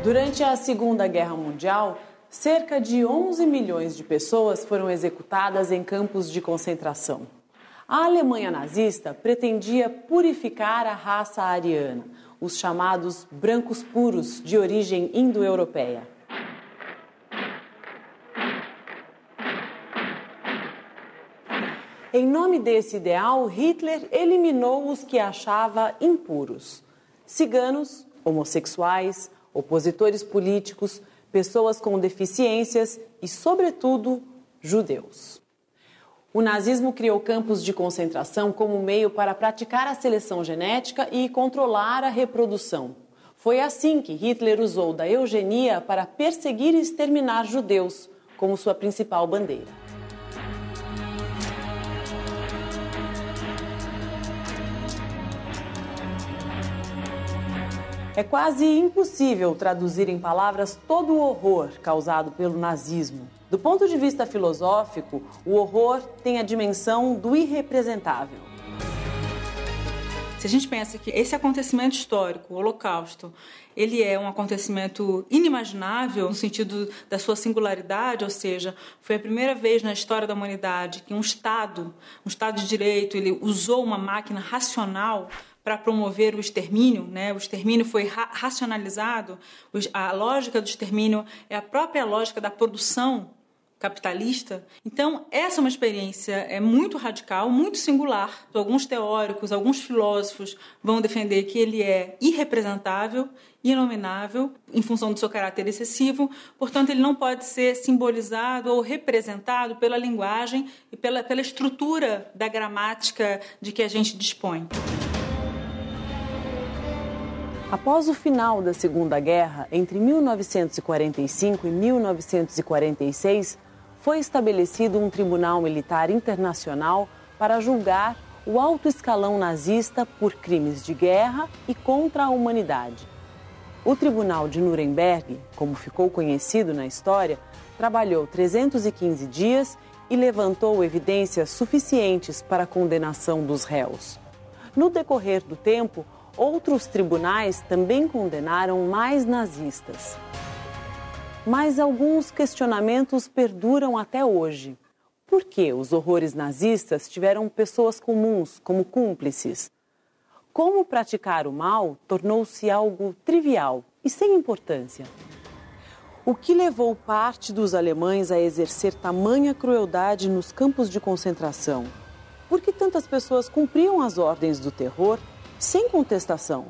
Durante a Segunda Guerra Mundial, cerca de 11 milhões de pessoas foram executadas em campos de concentração. A Alemanha nazista pretendia purificar a raça ariana, os chamados brancos puros de origem indo-europeia. Em nome desse ideal, Hitler eliminou os que achava impuros: ciganos, homossexuais, opositores políticos, pessoas com deficiências e, sobretudo, judeus. O nazismo criou campos de concentração como meio para praticar a seleção genética e controlar a reprodução. Foi assim que Hitler usou da eugenia para perseguir e exterminar judeus, como sua principal bandeira. É quase impossível traduzir em palavras todo o horror causado pelo nazismo. Do ponto de vista filosófico, o horror tem a dimensão do irrepresentável. Se a gente pensa que esse acontecimento histórico, o Holocausto, ele é um acontecimento inimaginável no sentido da sua singularidade, ou seja, foi a primeira vez na história da humanidade que um Estado de direito, ele usou uma máquina racional para promover o extermínio, né? O extermínio foi racionalizado. A lógica do extermínio é a própria lógica da produção capitalista. Então, essa é uma experiência muito radical, muito singular. Alguns teóricos, alguns filósofos vão defender que ele é irrepresentável, inominável, em função do seu caráter excessivo. Portanto, ele não pode ser simbolizado ou representado pela linguagem e pela estrutura da gramática de que a gente dispõe. Após o final da Segunda Guerra, entre 1945 e 1946, foi estabelecido um tribunal militar internacional para julgar o alto escalão nazista por crimes de guerra e contra a humanidade. O Tribunal de Nuremberg, como ficou conhecido na história, trabalhou 315 dias e levantou evidências suficientes para a condenação dos réus. No decorrer do tempo, outros tribunais também condenaram mais nazistas. Mas alguns questionamentos perduram até hoje. Por que os horrores nazistas tiveram pessoas comuns como cúmplices? Como praticar o mal tornou-se algo trivial e sem importância? O que levou parte dos alemães a exercer tamanha crueldade nos campos de concentração? Por que tantas pessoas cumpriam as ordens do terror sem contestação?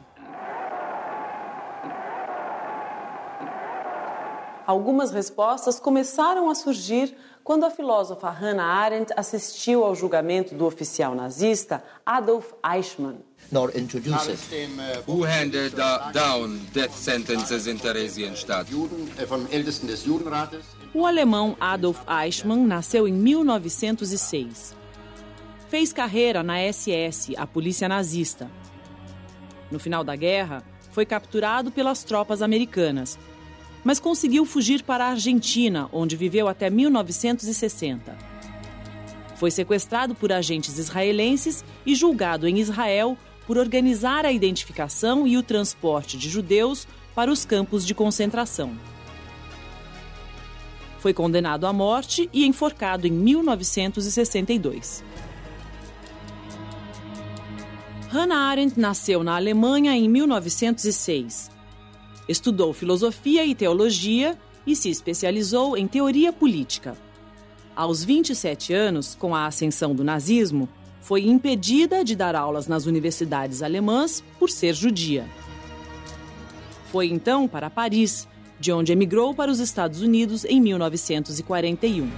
Algumas respostas começaram a surgir quando a filósofa Hannah Arendt assistiu ao julgamento do oficial nazista Adolf Eichmann. Who handed down death sentences in Theresienstadt? O alemão Adolf Eichmann nasceu em 1906. Fez carreira na SS, a polícia nazista. No final da guerra, foi capturado pelas tropas americanas, mas conseguiu fugir para a Argentina, onde viveu até 1960. Foi sequestrado por agentes israelenses e julgado em Israel por organizar a identificação e o transporte de judeus para os campos de concentração. Foi condenado à morte e enforcado em 1962. Hannah Arendt nasceu na Alemanha em 1906. Estudou filosofia e teologia e se especializou em teoria política. Aos 27 anos, com a ascensão do nazismo, foi impedida de dar aulas nas universidades alemãs por ser judia. Foi então para Paris, de onde emigrou para os Estados Unidos em 1941.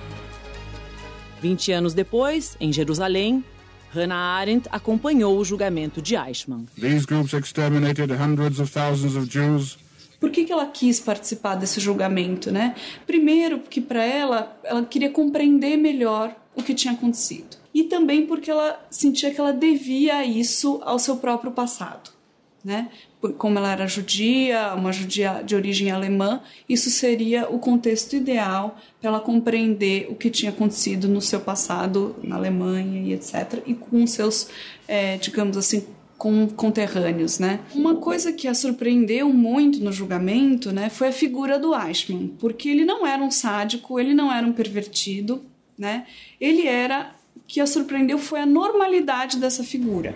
20 anos depois, em Jerusalém, Hannah Arendt acompanhou o julgamento de Eichmann. These groups exterminated hundreds of thousands of Jews. Por que ela quis participar desse julgamento, né? Primeiro, porque para ela queria compreender melhor o que tinha acontecido. E também porque ela sentia que ela devia isso ao seu próprio passado, né? Como ela era judia, uma judia de origem alemã, isso seria o contexto ideal para ela compreender o que tinha acontecido no seu passado, na Alemanha e etc. E com seus, digamos assim, conterrâneos, né? Uma coisa que a surpreendeu muito no julgamento, né, foi a figura do Eichmann, porque ele não era um sádico, ele não era um pervertido, né? Ele era, o que a surpreendeu foi a normalidade dessa figura.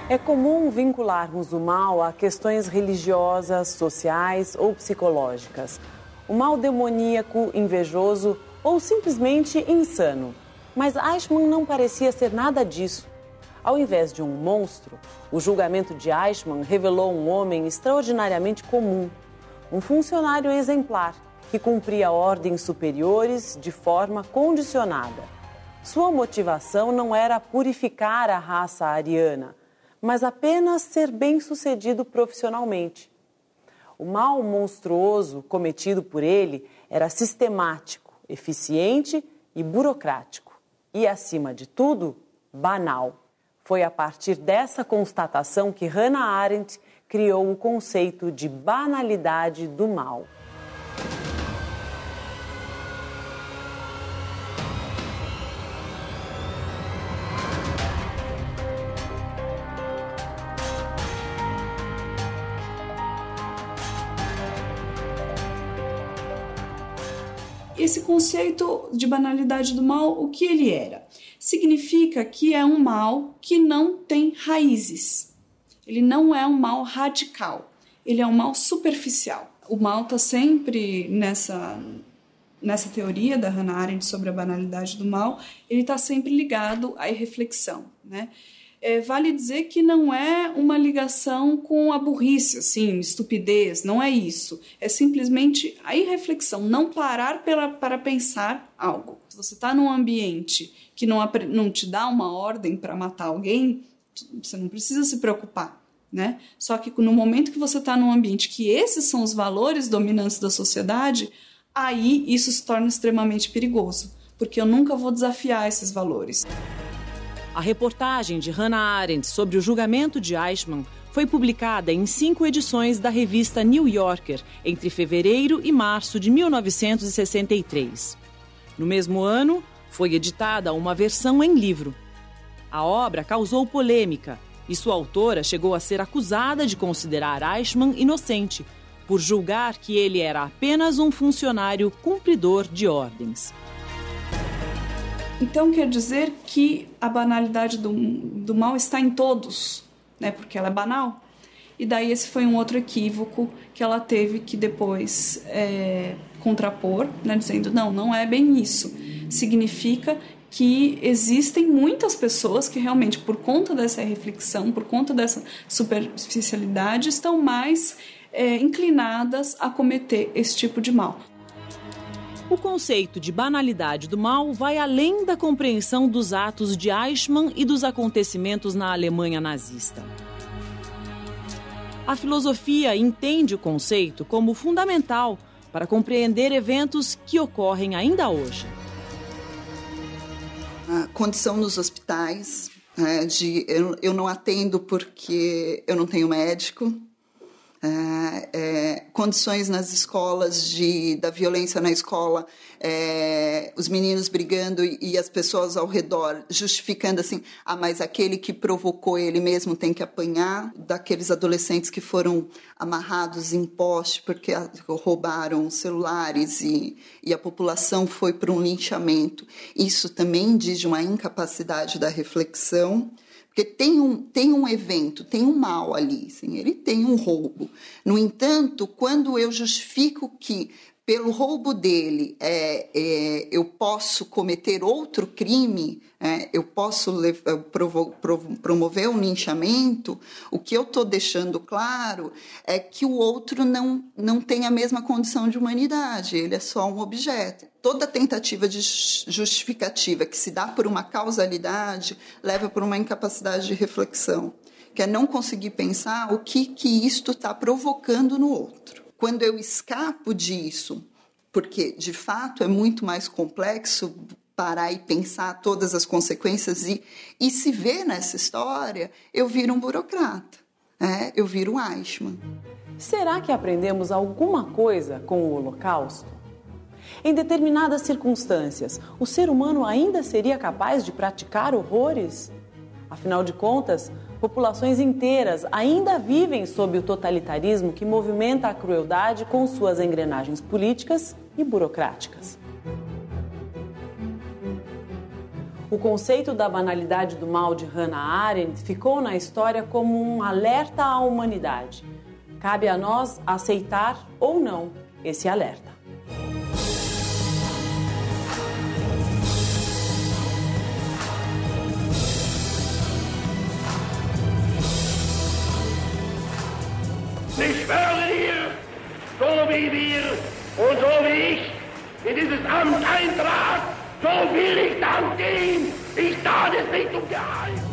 É comum vincularmos o mal a questões religiosas, sociais ou psicológicas. O mal demoníaco, invejoso ou simplesmente insano. Mas Eichmann não parecia ser nada disso. Ao invés de um monstro, o julgamento de Eichmann revelou um homem extraordinariamente comum, um funcionário exemplar que cumpria ordens superiores de forma condicionada. Sua motivação não era purificar a raça ariana, mas apenas ser bem-sucedido profissionalmente. O mal monstruoso cometido por ele era sistemático, eficiente e burocrático. E, acima de tudo, banal. Foi a partir dessa constatação que Hannah Arendt criou o conceito de banalidade do mal. Esse conceito de banalidade do mal, o que ele era? Significa que é um mal que não tem raízes. Ele não é um mal radical, ele é um mal superficial. O mal está sempre nessa teoria da Hannah Arendt sobre a banalidade do mal, ele está sempre ligado à irreflexão, né? Vale dizer que não é uma ligação com a burrice, assim, estupidez, não é isso. É simplesmente a irreflexão, não parar para pensar algo. Se você está num ambiente que não te dá uma ordem para matar alguém, você não precisa se preocupar, né? Só que no momento que você está num ambiente que esses são os valores dominantes da sociedade, aí isso se torna extremamente perigoso, porque eu nunca vou desafiar esses valores. A reportagem de Hannah Arendt sobre o julgamento de Eichmann foi publicada em 5 edições da revista New Yorker entre fevereiro e março de 1963. No mesmo ano, foi editada uma versão em livro. A obra causou polêmica e sua autora chegou a ser acusada de considerar Eichmann inocente, por julgar que ele era apenas um funcionário cumpridor de ordens. Então quer dizer que a banalidade do mal está em todos, né? Porque ela é banal. E daí esse foi um outro equívoco que ela teve que depois contrapor, né? Dizendo, não é bem isso. Significa que existem muitas pessoas que realmente, por conta dessa reflexão, por conta dessa superficialidade, estão mais inclinadas a cometer esse tipo de mal. O conceito de banalidade do mal vai além da compreensão dos atos de Eichmann e dos acontecimentos na Alemanha nazista. A filosofia entende o conceito como fundamental para compreender eventos que ocorrem ainda hoje. A condição nos hospitais, eu não atendo porque eu não tenho médico. Condições nas escolas da violência na escola, os meninos brigando e as pessoas ao redor justificando assim, mas aquele que provocou ele mesmo tem que apanhar, daqueles adolescentes que foram amarrados em poste porque roubaram celulares e a população foi para um linchamento. Isso também diz de uma incapacidade da reflexão. Porque tem um evento, tem um mal ali, assim, ele tem um roubo. No entanto, quando eu justifico que pelo roubo dele eu posso cometer outro crime, eu posso promover um linchamento, o que eu estou deixando claro é que o outro não tem a mesma condição de humanidade, ele é só um objeto. Toda tentativa de justificativa que se dá por uma causalidade leva por uma incapacidade de reflexão, que é não conseguir pensar o que isto está provocando no outro. Quando eu escapo disso, porque de fato é muito mais complexo parar e pensar todas as consequências e se ver nessa história, eu viro um burocrata, eu viro um Eichmann. Será que aprendemos alguma coisa com o Holocausto? Em determinadas circunstâncias, o ser humano ainda seria capaz de praticar horrores? Afinal de contas, populações inteiras ainda vivem sob o totalitarismo que movimenta a crueldade com suas engrenagens políticas e burocráticas. O conceito da banalidade do mal de Hannah Arendt ficou na história como um alerta à humanidade. Cabe a nós aceitar ou não esse alerta. Ich schwöre dir, so wie wir und so wie ich in dieses Amt eintrat, so will ich dann gehen. Ich tat es nicht um Gehalt.